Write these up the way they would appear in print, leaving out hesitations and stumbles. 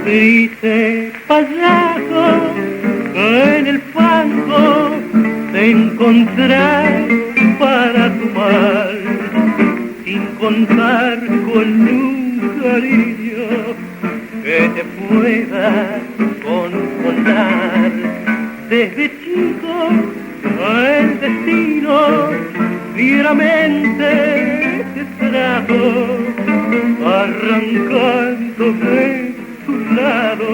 Dice payaso que en el fango te encontré para tu mal, sin contar con un cariño que te pueda consolar. Desde chico el destino fieramente te trajo, arrancándome tu lado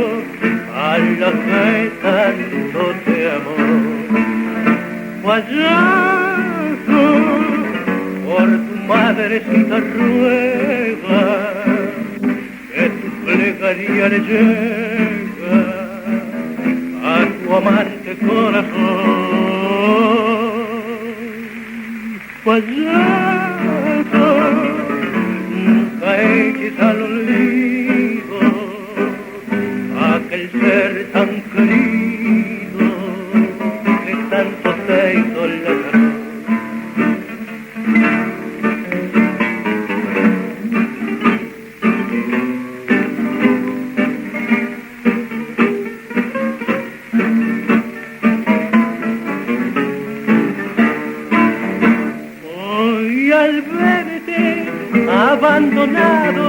a la que tanto te amó. Payaso, por tu madrecita ruega que tu plegaria le llega a tu amante corazón. Payaso, nunca eches al olvido aquel ser tan querido que tanto te hizo la razón. Hoy al verte abandonado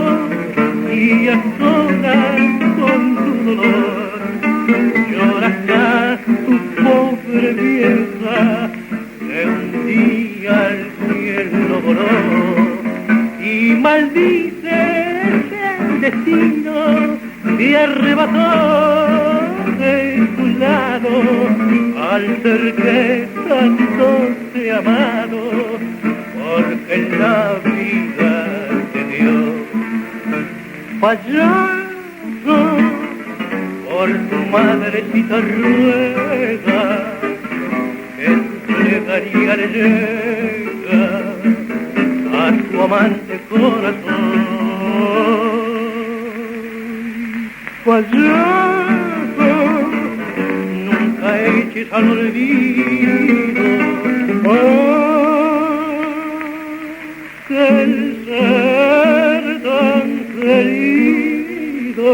y a solas con tu dolor, lloras tu pobre vieja que un día al cielo voló y maldices el destino que arrebató de tu lado al ser que tanto te ha amado, porque la vida te dio. Payaso, por tu madrecita ruega que tu plegaria le llega a tu amante corazón. Payaso, nunca eches al olvido que el ser tan querido